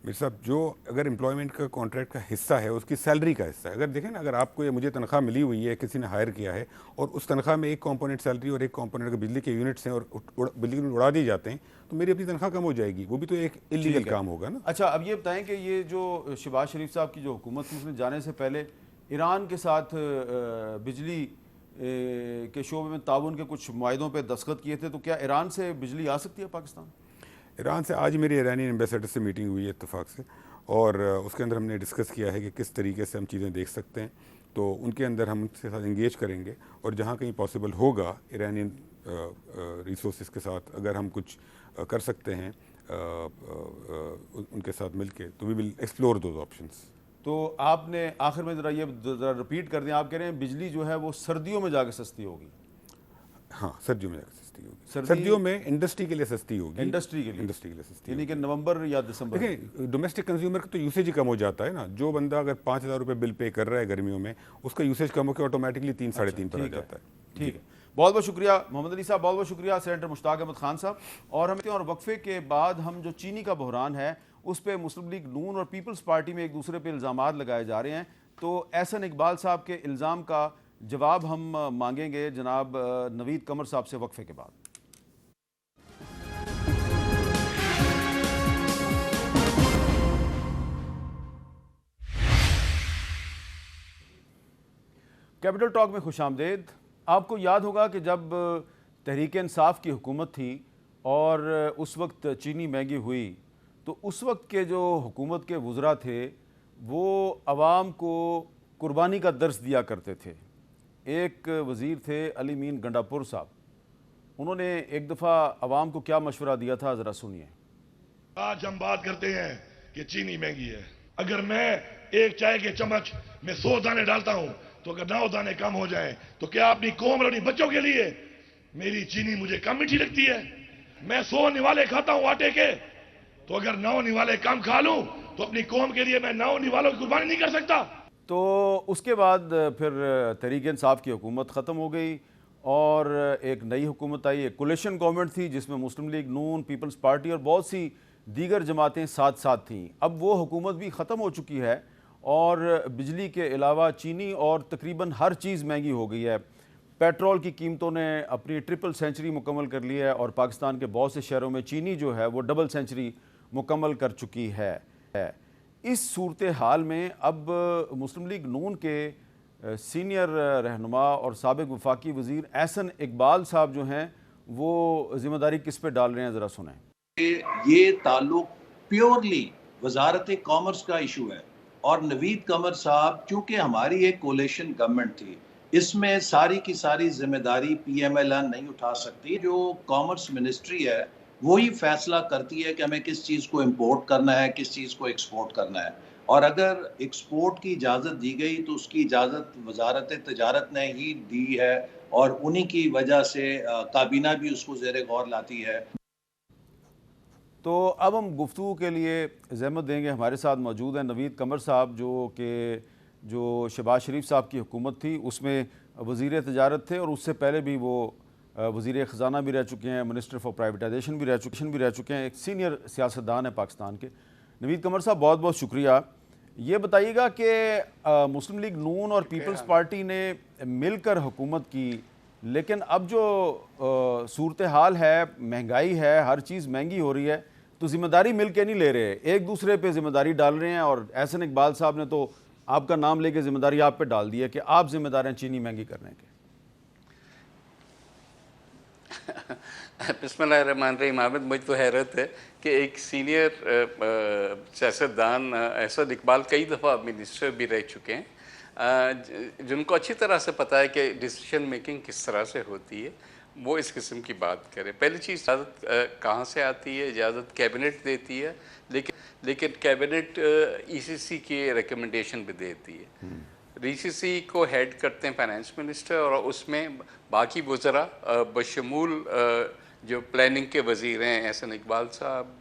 میر صاحب, جو اگر امپلائمنٹ کا کانٹریکٹ کا حصہ ہے اس کی سیلری کا حصہ ہے. اگر دیکھیں نا, اگر آپ کو مجھے تنخواہ ملی ہوئی ہے, کسی نے ہائر کیا ہے اور اس تنخواہ میں ایک کمپوننٹ سیلری اور ایک کمپوننٹ اگر بجلی کے یونٹس ہیں اور بجلی میں اڑا دیے جاتے ہیں تو میری اپنی تنخواہ کم ہو جائے گی, وہ بھی تو ایک انلیگل کام ہوگا نا. اچھا, اب یہ بتائیں کہ یہ جو شہباز شریف صاحب کی جو حکومت تھی اس نے جانے سے پہلے ایران کے ساتھ بجلی کے شعبے میں تعاون کے کچھ معاہدوں پہ دستخط کیے تھے, تو کیا ایران سے بجلی آ سکتی ہے پاکستان؟ ایران سے آج میری ایرانی ایمبیسڈر سے میٹنگ ہوئی ہے اتفاق سے, اور اس کے اندر ہم نے ڈسکس کیا ہے کہ کس طریقے سے ہم چیزیں دیکھ سکتے ہیں. تو ان کے اندر ہم ان کے ساتھ انگیج کریں گے, اور جہاں کہیں پاسبل ہوگا ایرانین ریسورسز کے ساتھ اگر ہم کچھ کر سکتے ہیں ان کے ساتھ مل کے, تو وی ول ایکسپلور دوز آپشنس. تو آپ نے آخر میں ذرا رپیٹ کر دیں, آپ کہہ رہے ہیں بجلی جو ہے وہ سردیوں میں جا کے سستی ہوگی؟ ہاں, سردیوں میں جا کے سستی ہوگی. سردیوں میں انڈسٹری کے لیے سستی ہوگی. انڈسٹری کے لیے سستی, یعنی کہ نومبر یا دسمبر. دیکھیں ڈومیسٹک کنزیومر کا تو یوسیج ہی کم ہو جاتا ہے نا. جو بندہ اگر 5,000 روپے بل پے کر رہا ہے گرمیوں میں, اس کا یوسیج کم ہو کے آٹومیٹکلی 3-3.5 پر آ جاتا ہے. ٹھیک ہے, بہت بہت شکریہ محمد علی صاحب, بہت بہت شکریہ سینیٹر مشتاق احمد خان صاحب. اور وقفے کے بعد ہم جو چینی کا بحران ہے اس پہ مسلم لیگ نون اور پیپلز پارٹی میں ایک دوسرے پہ الزامات لگائے جا رہے ہیں, تو احسن اقبال صاحب کے الزام کا جواب ہم مانگیں گے جناب نوید قمر صاحب سے وقفے کے بعد. کیپٹل ٹاک میں خوش آمدید. آپ کو یاد ہوگا کہ جب تحریک انصاف کی حکومت تھی اور اس وقت چینی مہنگی ہوئی تو اس وقت کے جو حکومت کے وزراء تھے وہ عوام کو قربانی کا درس دیا کرتے تھے. ایک وزیر تھے علی مین گنڈاپور صاحب, انہوں نے ایک دفعہ عوام کو کیا مشورہ دیا تھا, ذرا سنیے. آج ہم بات کرتے ہیں کہ چینی مہنگی ہے. اگر میں ایک چائے کے چمچ میں 100 دانے ڈالتا ہوں تو اگر 9 دانے کم ہو جائیں تو کیا اپنی قوم اور اپنی بچوں کے لیے मेरी चीनी मुझे कम मीठी लगती है। मैं 100 निवाले खाता हूं आटे के, तो अगर 9 निवाले कम खा लूं तो अपनी कौम के लिए मैं 9 निवालों की कुर्बानी नहीं कर सकता। तो उसके बाद फिर तहरीक इंसाफ की हुकूमत ख़त्म हो गई और एक नई हुकूमत आई। एक कोलिशन गवर्नमेंट थी जिसमें मुस्लिम लीग नून, पीपल्स पार्टी और बहुत सी दीगर जमातें साथ साथ थीं। अब वो हुकूमत भी ख़त्म हो चुकी है और बिजली के अलावा चीनी और तकरीबन हर चीज़ महंगी हो गई है। पेट्रोल की कीमतों ने अपनी ट्रिपल सेंचुरी मुकम्मल कर ली है और पाकिस्तान के बहुत से शहरों में चीनी जो है वो डबल सेंचुरी मुकम्मल कर चुकी है। इस सूरत हाल में अब मुस्लिम लीग नून के सीनियर रहनुमा और साबिक वफाकी वज़ीर एहसन इकबाल साहब जो हैं वो ज़िम्मेदारी किस पे डाल रहे हैं, ज़रा सुनें। ये ताल्लुक प्योरली वजारत कॉमर्स का इशू है और नवीद कमर साहब, चूंकि हमारी एक कोलिशन गवर्नमेंट थी, इसमें सारी की सारी जिम्मेदारी PMLN नहीं उठा सकती। जो कॉमर्स मिनिस्ट्री है वही फैसला करती है कि हमें किस चीज़ को इंपोर्ट करना है, किस चीज़ को एक्सपोर्ट करना है। और अगर एक्सपोर्ट की इजाज़त दी गई तो उसकी इजाज़त वजारत तजारत ने ही दी है और उन्हीं की वजह से काबीना भी उसको ज़ेरे गौर लाती है। तो अब हम गुफ्तगू के लिए ज़हमत देंगे, हमारे साथ मौजूद हैं नवीद कमर साहब जो शहबाज शरीफ साहब की हुकूमत थी उसमें वज़ीर तजारत थे और उससे पहले भी वो वज़ीर ख़जाना भी रह चुके हैं, मिनिस्टर फॉर प्राइवेटाइजेशन भी रह चुके हैं, एक सीनियर सियासतदान है पाकिस्तान के। नवीद कमर साहब बहुत बहुत शुक्रिया। ये बताइएगा कि मुस्लिम लीग नून और पीपल्स पार्टी ने मिलकर हुकूमत की, लेकिन अब जो सूरत हाल है, महंगाई है, हर चीज़ महंगी हो रही है, तो ज़िम्मेदारी मिल के नहीं ले रहे, एक दूसरे पे ज़िम्मेदारी डाल रहे हैं। और एहसन इकबाल साहब ने तो आपका नाम लेके ज़िम्मेदारी आप पे डाल दी है कि आप ज़िम्मेदार हैं चीनी महंगी करने के। बिस्मिल्लाहिर्रहमानिर्रहीम। आमिद, मुझे तो हैरत है कि एक सीनियर सियासतदान एहसन इकबाल कई दफ़ा मिनिस्टर भी रह चुके हैं, जिनको अच्छी तरह से पता है कि डिसीजन मेकिंग किस तरह से होती है, वो इस किस्म की बात करें। पहली चीज़, इजाज़त कहाँ से आती है? इजाज़त कैबिनेट देती है, लेकिन कैबिनेट ECC की रिकमेंडेशन भी देती है। ECC को हेड करते हैं फाइनेंस मिनिस्टर और उसमें बाकी वज़रा बशमूल जो प्लानिंग के वज़ीर हैं एहसन इकबाल साहब,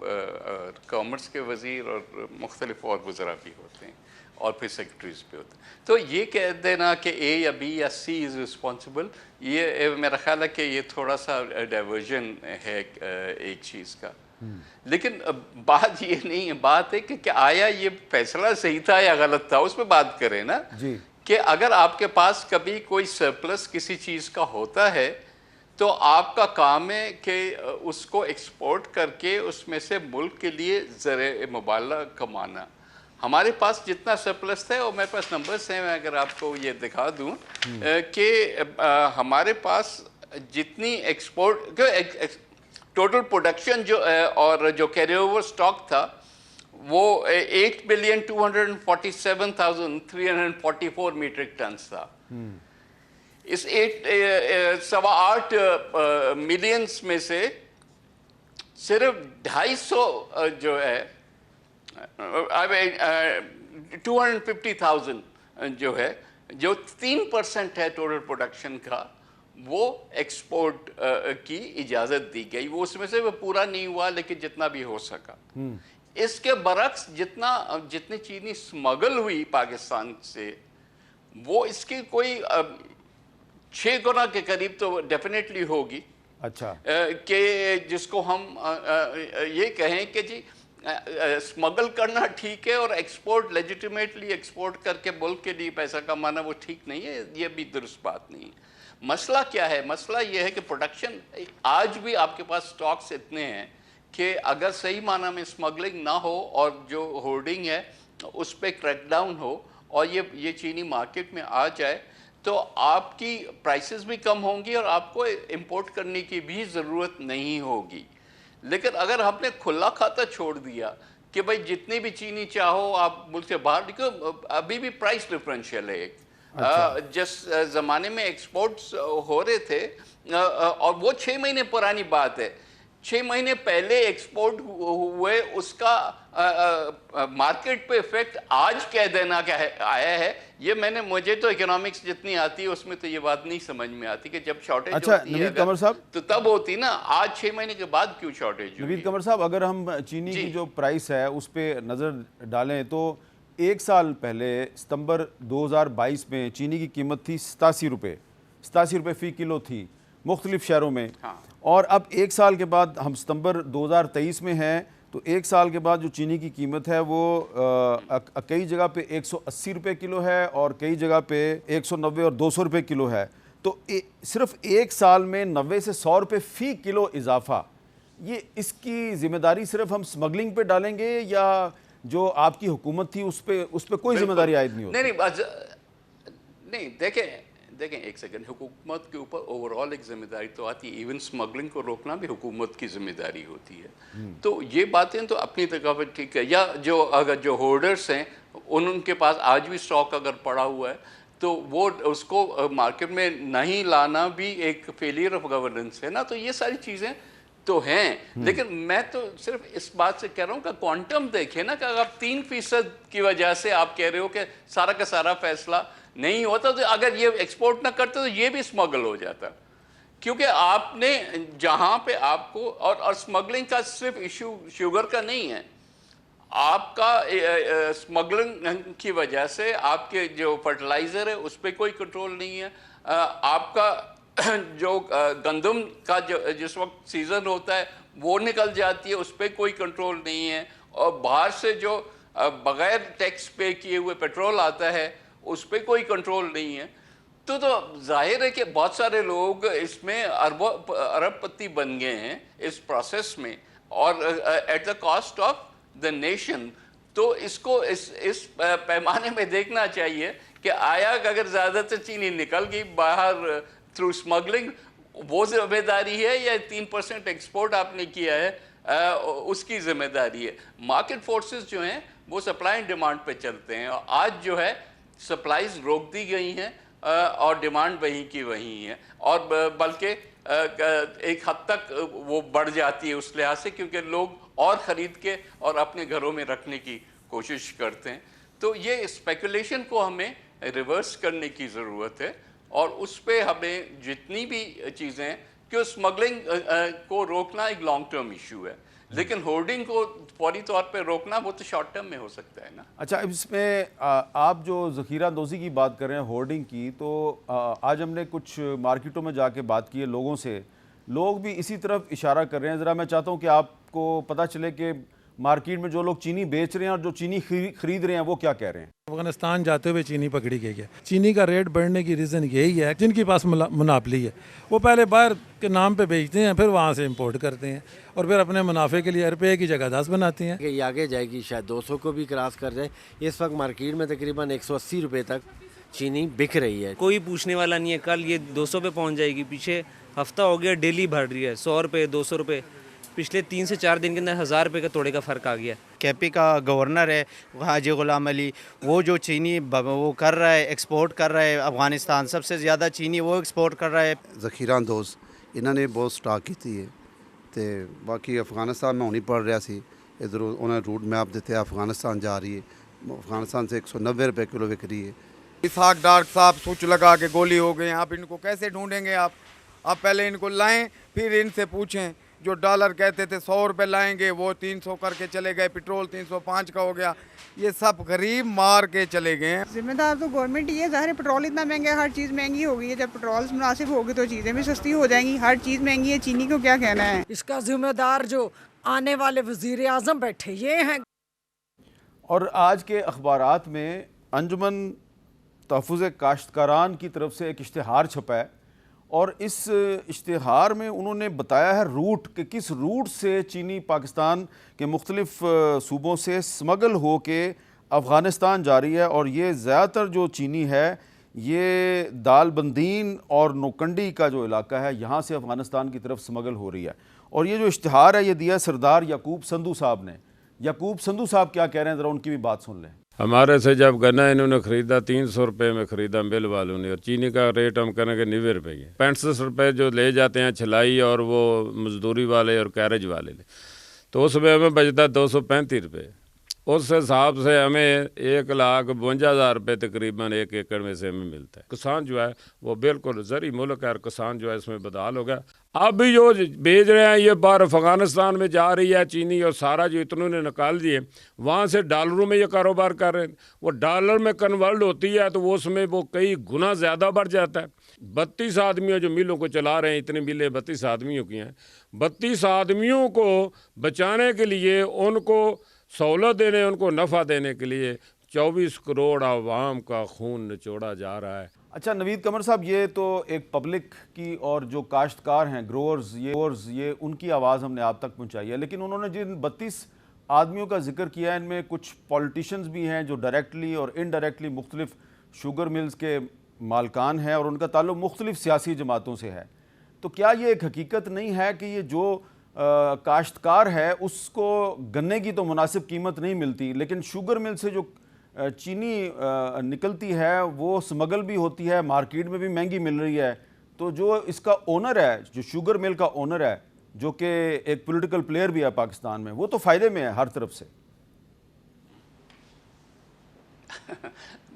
कॉमर्स के वज़ीर और मुख्तलिफ और वज़रा भी होते हैं और फिर सेक्रेटरीज भी होते हैं। तो ये कह देना कि A या B या C इज़ रिस्पॉन्सिबल, ये मेरा ख्याल है कि ये थोड़ा सा डाइवर्जन है एक चीज़ का। लेकिन बात ये नहीं है, बात है कि आया ये फैसला सही था या गलत था, उस पर बात करें ना जी। कि अगर आपके पास कभी कोई सरप्लस किसी चीज़ का होता है तो आपका काम है कि उसको एक्सपोर्ट करके उसमें से मुल्क के लिए ज़र मुबाला कमाना। हमारे पास जितना सरप्लस था, और मेरे पास नंबर्स हैं, मैं अगर आपको ये दिखा दूं कि हमारे पास जितनी एक्सपोर्ट टोटल प्रोडक्शन जो और जो कैरी ओवर स्टॉक था वो 8,247,344 मीट्रिक टन्स था। इस 8.8 मिलियंस में से सिर्फ 250 जो है 250,000 जो है, जो 3% है टोटल प्रोडक्शन का, वो एक्सपोर्ट की इजाज़त दी गई। वो उसमें से वो पूरा नहीं हुआ, लेकिन जितना भी हो सका। इसके बरक्स जितनी चीनी स्मगल हुई पाकिस्तान से, वो इसकी कोई 6 गुना के करीब तो डेफिनेटली होगी। अच्छा, कि जिसको हम ये कहें कि जी स्मगल करना ठीक है और एक्सपोर्ट लेजिटिमेटली एक्सपोर्ट करके मुल्क के लिए पैसा कमाना वो ठीक नहीं है, ये भी दुरुस्त बात नहीं है। मसला क्या है? मसला ये है कि प्रोडक्शन आज भी आपके पास स्टॉक्स इतने हैं कि अगर सही माना में स्मगलिंग ना हो और जो होर्डिंग है उस पर क्रैकडाउन हो और ये चीनी मार्केट में आ जाए तो आपकी प्राइसेस भी कम होंगी और आपको इंपोर्ट करने की भी ज़रूरत नहीं होगी। लेकिन अगर हमने खुला खाता छोड़ दिया कि भाई जितनी भी चीनी चाहो आप मुल्क से बाहर निकलो, अभी भी प्राइस डिफरेंशियल है एक। जिस ज़माने में एक्सपोर्ट्स हो रहे थे और वो 6 महीने पुरानी बात है, 6 महीने पहले एक्सपोर्ट हुए उसका मार्केट पे इफेक्ट आज कह देना क्या है आया है, ये मुझे तो इकोनॉमिक्स जितनी आती है उसमें तो ये बात नहीं समझ में आती कि जब शॉर्टेज होती है नवीद कमर साहब, तो तब होती ना, आज 6 महीने के बाद क्यों शॉर्टेज हुई? नवीद कमर साहब, अगर हम चीनी की जो प्राइस है उस पर नज़र डालें तो 1 साल पहले सितंबर 2022 में चीनी की कीमत थी 87 रुपये फ़ी किलो थी मुख्तलिफ शहरों में। हाँ। और अब 1 साल के बाद हम सितंबर 2023 में हैं, तो 1 साल के बाद जो चीनी की कीमत है वो कई जगह पे 180 रुपये किलो है और कई जगह पे 190 और 200 रुपये किलो है। तो सिर्फ 1 साल में 90 से 100 रुपये फ़ी किलो इजाफा, ये इसकी ज़िम्मेदारी सिर्फ हम स्मगलिंग पे डालेंगे या जो आपकी हुकूमत थी उस पे कोई जिम्मेदारी आयद नहीं होती? नहीं, देखें एक सेकंड, हुकूमत के ऊपर ओवरऑल एक जिम्मेदारी तो आती है, इवन स्मगलिंग को रोकना भी हुकूमत की जिम्मेदारी होती है। तो ये बातें तो अपनी जगह पर ठीक है। या जो होल्डर्स हैं उनके पास आज भी स्टॉक अगर पड़ा हुआ है तो वो उसको मार्केट में नहीं लाना भी एक फेलियर ऑफ गवर्नेंस है ना। तो ये सारी चीज़ें तो हैं, लेकिन मैं तो सिर्फ इस बात से कह रहा हूँ कि क्वांटम देखें ना, कि अगर 3% की वजह से आप कह रहे हो कि सारा का सारा फैसला नहीं होता, तो अगर ये एक्सपोर्ट ना करते तो ये भी स्मगल हो जाता, क्योंकि आपने जहाँ पे आपको और स्मगलिंग का सिर्फ इशू शुगर का नहीं है, आपका स्मगलिंग की वजह से आपके जो फर्टिलाइज़र है उस पर कोई कंट्रोल नहीं है, आपका जो गंदम का जो जिस वक्त सीज़न होता है वो निकल जाती है, उस पर कोई कंट्रोल नहीं है, और बाहर से जो बग़ैर टैक्स पे किए हुए पेट्रोल आता है उस पर कोई कंट्रोल नहीं है। तो जाहिर है कि बहुत सारे लोग इसमें अरबपति बन गए हैं इस प्रोसेस में, और at the cost of the nation. तो इसको इस पैमाने में देखना चाहिए कि आया अगर ज़्यादातर चीनी निकल गई बाहर थ्रू स्मगलिंग, वो जिम्मेदारी है, या 3% एक्सपोर्ट आपने किया है उसकी जिम्मेदारी है। मार्केट फोर्सेस जो हैं वो सप्लाई एंड डिमांड पे चलते हैं, और आज जो है सप्लाईज रोक दी गई हैं और डिमांड वहीं की वहीं है, और बल्कि एक हद तक वो बढ़ जाती है उस लिहाज से, क्योंकि लोग और ख़रीद के और अपने घरों में रखने की कोशिश करते हैं। तो ये स्पेकुलेशन को हमें रिवर्स करने की ज़रूरत है, और उस पर हमें जितनी भी चीज़ें, कि स्मगलिंग को रोकना एक लॉन्ग टर्म इशू है, लेकिन होर्डिंग को फौरी तौर पे रोकना वो तो शॉर्ट टर्म में हो सकता है ना। अच्छा, इसमें आप जो ज़ख़ीरा अंदोज़ी की बात कर रहे हैं होर्डिंग की, तो आज हमने कुछ मार्केटों में जाके बात की है लोगों से, लोग भी इसी तरफ इशारा कर रहे हैं। ज़रा मैं चाहता हूँ कि आपको पता चले कि मार्केट में जो लोग चीनी बेच रहे हैं और जो चीनी खरीद रहे हैं वो क्या कह रहे हैं। अफगानिस्तान जाते हुए चीनी पकड़ी गई है। चीनी का रेट बढ़ने की रीज़न यही है, जिनके पास मुनाफली है वो पहले बाहर के नाम पे बेचते हैं, फिर वहाँ से इंपोर्ट करते हैं, और फिर अपने मुनाफे के लिए रुपये की जगह 10 बनाते हैं। ये आगे जाएगी, शायद 200 को भी क्रॉस कर जाए। इस वक्त मार्केट में तकरीबन 180 रुपये तक चीनी बिक रही है। कोई पूछने वाला नहीं है, कल ये 200 पे पहुँच जाएगी। पीछे हफ्ता हो गया डेली बढ़ रही है, 100 रुपये 200 रुपये, पिछले 3 से 4 दिन के अंदर 1000 रुपये का तोड़े का फ़र्क आ गया। कैपी का गवर्नर है हाजी गुलाम अली, वो जो चीनी वो कर रहा है, एक्सपोर्ट कर रहा है अफगानिस्तान, सबसे ज़्यादा चीनी वो एक्सपोर्ट कर रहा है। ज़ख़ीरा अंदोज़ इन्होंने बहुत स्टॉक की है, तो बाकी अफगानिस्तान में होनी पड़ रहा सी, इधर उन्हें रूट मैप देते हैं, अफगानिस्तान जा रही है, अफगानिस्तान से 190 रुपये किलो बिक रही है। इसाक डार साहब स्विच लगा के गोली हो गए, आप इनको कैसे ढूंढेंगे? आप पहले इनको लाएं, फिर इनसे पूछें। जो डॉलर कहते थे 100 रुपये लाएंगे, वो 300 करके चले गए, पेट्रोल 305 का हो गया, ये सब गरीब मार के चले गए। जिम्मेदार तो गवर्नमेंट ही है, ज़ाहिर है पेट्रोल इतना महंगा है, हर चीज़ महंगी हो गई है। जब पेट्रोल मुनासिब होगी तो चीज़ें भी सस्ती हो जाएंगी, हर चीज़ महंगी है, चीनी को क्या कहना है। इसका जिम्मेदार जो आने वाले वज़ीर आज़म बैठे ये हैं। और आज के अखबारात में अंजुमन तहफ़्फ़ुज़ काश्तकारान की तरफ से एक इश्तिहार छपा है, और इस इश्तिहार में उन्होंने बताया है रूट कि किस रूट से चीनी पाकिस्तान के मुख्तलिफ़ सूबों से स्मगल हो के अफ़गानिस्तान जा रही है। और ये ज़्यादातर जो चीनी है ये दालबंदीन और नोकंडी का जो इलाका है यहाँ से अफ़गानिस्तान की तरफ स्मगल हो रही है। और ये जो इश्तिहार है ये दिया सरदार याकूब संधू साहब ने। याकूब संधू साहब क्या कह रहे हैं, ज़रा उनकी भी बात सुन लें। हमारे से जब गन्ना इन्होंने ख़रीदा 300 रुपये में ख़रीदा मिल वालों ने, और चीनी का रेट हम करेंगे 90 रुपये की। 65 रुपये जो ले जाते हैं छिलाई और वो मजदूरी वाले और कैरेज वाले, तो उसमें हमें बचता 235 रुपये। उस हिसाब से हमें 1,52,000 रुपये तकरीबन 1 एकड़ में से हमें मिलता है। किसान जो है वो बिल्कुल ज़री मुल्क है, और किसान जो है इसमें बदहाल हो गया। अब भी जो भेज रहे हैं ये बाहर अफ़गानिस्तान में जा रही है चीनी, और सारा जो इतनों ने निकाल दिए, वहाँ से डॉलरों में ये कारोबार कर रहे हैं। वो डॉलर में कन्वर्ट होती है तो वो उसमें वो कई गुना ज़्यादा बढ़ जाता है। 32 आदमियों जो मिलों को चला रहे हैं, इतनी मिलें 32 आदमियों की हैं, 32 आदमियों को बचाने के लिए, उनको सहूलत देने, उनको नफ़ा देने के लिए 24 करोड़ आवाम का खून निचोड़ा जा रहा है। अच्छा नवीद कमर साहब, ये तो एक पब्लिक की और जो काश्तकार हैं ग्रोअर्स, ये उनकी आवाज़ हमने आप तक पहुंचाई है, लेकिन उन्होंने जिन 32 आदमियों का जिक्र किया है, इनमें कुछ पॉलिटिशियंस भी हैं जो डायरेक्टली और इनडायरेक्टली मुख्तलिफ शुगर मिल्स के मालकान हैं, और उनका ताल्लुक़ मुख्तलिफ सियासी जमातों से है। तो क्या ये एक हकीकत नहीं है कि ये जो काश्तकार है उसको गन्ने की तो मुनासिब कीमत नहीं मिलती, लेकिन शुगर मिल से जो चीनी निकलती है वो स्मगल भी होती है, मार्केट में भी महंगी मिल रही है। तो जो इसका ओनर है, जो शुगर मिल का ओनर है, जो कि एक पॉलिटिकल प्लेयर भी है पाकिस्तान में, वो तो फ़ायदे में है हर तरफ से।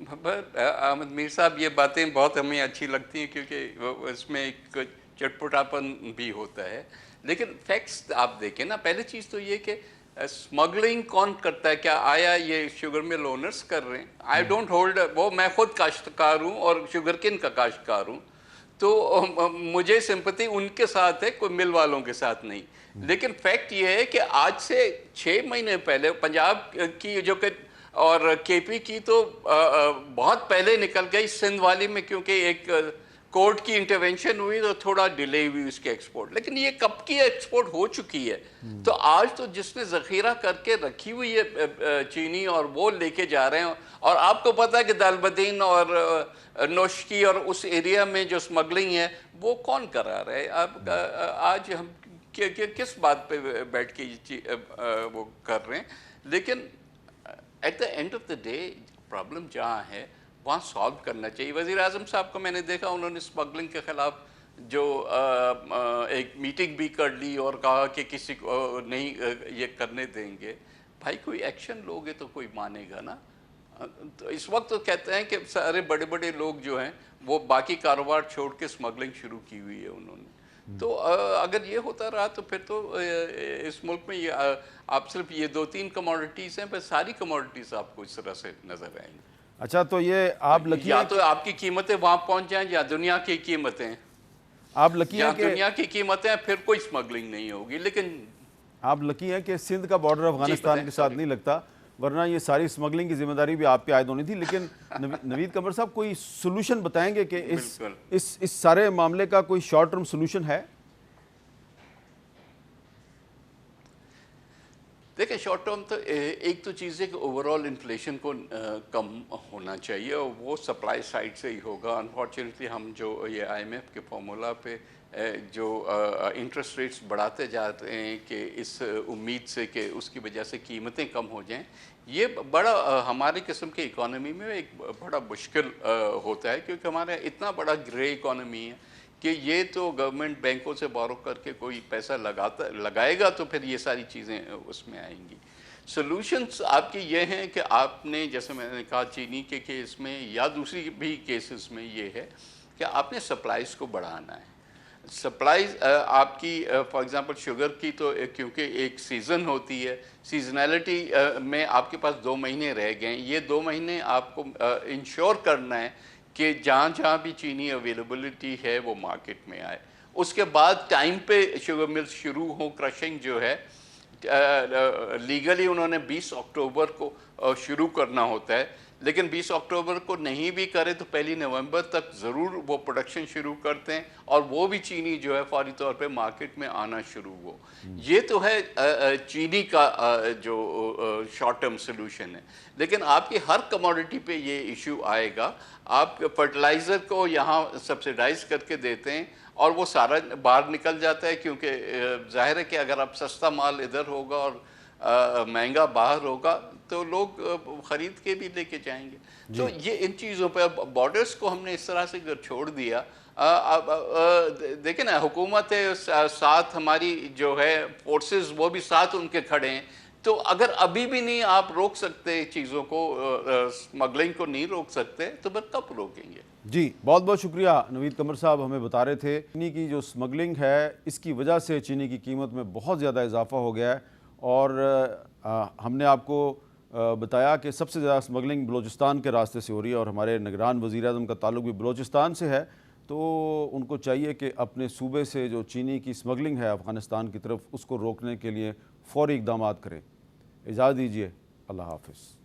अहमद मीर साहब, ये बातें बहुत हमें अच्छी लगती हैं क्योंकि इसमें एक चटपटापन भी होता है, लेकिन फैक्ट्स आप देखें ना। पहली चीज़ तो ये कि स्मगलिंग कौन करता है? क्या आया ये शुगर मिल ओनर्स कर रहे हैं? आई डोंट होल्ड वो, मैं खुद काश्तकार हूँ और शुगर केन का काश्तकार हूँ, तो मुझे सिंपैथी उनके साथ है, कोई मिल वालों के साथ नहीं। लेकिन फैक्ट ये है कि आज से 6 महीने पहले पंजाब की जो कि और केपी की तो बहुत पहले निकल गई, सिंध वाली में क्योंकि एक कोर्ट की इंटरवेंशन हुई तो थोड़ा डिले हुई उसके एक्सपोर्ट, लेकिन ये कब की एक्सपोर्ट हो चुकी है। तो आज तो जिसने ज़ख़ीरा करके रखी हुई है चीनी और वो लेके जा रहे हैं, और आपको पता है कि दालबदीन और नौशकी और उस एरिया में जो स्मगलिंग है वो कौन करा रहा है? अब आज हम किस बात पे बैठ के वो कर रहे हैं? लेकिन at the end of the day problem जहाँ है वहाँ सॉल्व करना चाहिए। वज़ीर आज़म साहब को मैंने देखा, उन्होंने स्मगलिंग के ख़िलाफ़ जो एक मीटिंग भी कर ली और कहा कि किसी को नहीं ये करने देंगे। भाई कोई एक्शन लोगे तो कोई मानेगा ना। तो इस वक्त तो कहते हैं कि सारे बड़े बड़े लोग जो हैं वो बाकी कारोबार छोड़ के स्मगलिंग शुरू की हुई है उन्होंने। तो अगर ये होता रहा तो फिर तो इस मुल्क में ये आप सिर्फ ये 2-3 कमोडिटीज़ हैं, पर सारी कमोडिटीज़ आपको इस तरह से नज़र आएंगी। अच्छा, तो ये आप लकी या तो आपकी कीमतें वहाँ पहुँच जाएं या दुनिया की कीमतें, आप लकी हैं कि दुनिया की कीमतें, फिर कोई स्मगलिंग नहीं होगी। लेकिन आप लकी हैं कि सिंध का बॉर्डर अफगानिस्तान के साथ नहीं लगता, वरना ये सारी स्मगलिंग की जिम्मेदारी भी आप पे आयद होनी थी। लेकिन नवीद कमर साहब, कोई सोल्यूशन बताएंगे कि इस सारे मामले का कोई शॉर्ट टर्म सोल्यूशन है? देखिए, शॉर्ट टर्म तो एक तो चीज़ है कि ओवरऑल इन्फ्लेशन को कम होना चाहिए, और वो सप्लाई साइड से ही होगा। अनफॉर्चुनेटली हम जो ये IMF के फॉर्मूला पे जो इंटरेस्ट रेट्स बढ़ाते जाते हैं कि इस उम्मीद से कि उसकी वजह से कीमतें कम हो जाएं, ये बड़ा हमारी किस्म की इकॉनमी में एक बड़ा मुश्किल होता है, क्योंकि हमारे इतना बड़ा ग्रे इकॉनमी है कि ये तो गवर्नमेंट बैंकों से बोरो करके कोई पैसा लगाएगा तो फिर ये सारी चीज़ें उसमें आएंगी। सॉल्यूशंस आपके ये हैं कि आपने, जैसे मैंने कहा चीनी के केस में या दूसरी भी केसेस में, ये है कि आपने सप्लाईज़ को बढ़ाना है। सप्लाईज आपकी फॉर एग्जांपल शुगर की तो क्योंकि एक सीज़न होती है, सीजनैलिटी में आपके पास 2 महीने रह गए हैं। ये 2 महीने आपको इंश्योर करना है कि जहाँ जहाँ भी चीनी अवेलेबिलिटी है वो मार्केट में आए। उसके बाद टाइम पे शुगर मिल्स शुरू हो, क्रशिंग जो है लीगली उन्होंने 20 अक्टूबर को शुरू करना होता है, लेकिन 20 अक्टूबर को नहीं भी करे तो 1 नवंबर तक ज़रूर वो प्रोडक्शन शुरू करते हैं, और वो भी चीनी जो है फौरी तौर पे मार्केट में आना शुरू हो। ये तो है चीनी का जो शॉर्ट टर्म सोल्यूशन है। लेकिन आपकी हर कमोडिटी पे ये इशू आएगा। आप फर्टिलाइज़र को यहाँ सब्सिडाइज करके देते हैं और वो सारा बाहर निकल जाता है, क्योंकि जाहिर है कि अगर आप सस्ता माल इधर होगा और महंगा बाहर होगा तो लोग ख़रीद के भी लेके जाएंगे। तो ये इन चीज़ों पे बॉर्डर्स को हमने इस तरह से अगर छोड़ दिया, देखिए ना, हुकूमत साथ हमारी जो है फोर्सेस वो भी साथ उनके खड़े हैं, तो अगर अभी भी नहीं आप रोक सकते चीज़ों को, स्मगलिंग को नहीं रोक सकते, तो फिर कब रोकेंगे? जी, बहुत बहुत शुक्रिया नवीद कमर साहब, हमें बता रहे थे चीनी की जो स्मगलिंग है इसकी वजह से चीनी की कीमत में बहुत ज़्यादा इजाफा हो गया है, और हमने आपको बताया कि सबसे ज़्यादा स्मगलिंग बलूचिस्तान के रास्ते से हो रही है, और हमारे निगरान वज़ीर-ए-आज़म का ताल्लुक भी बलूचिस्तान से है, तो उनको चाहिए कि अपने सूबे से जो चीनी की स्मगलिंग है अफ़गानिस्तान की तरफ, उसको रोकने के लिए फ़ौरी इक़दामात करें। इजाज़त दीजिए, अल्लाह हाफ़िज़।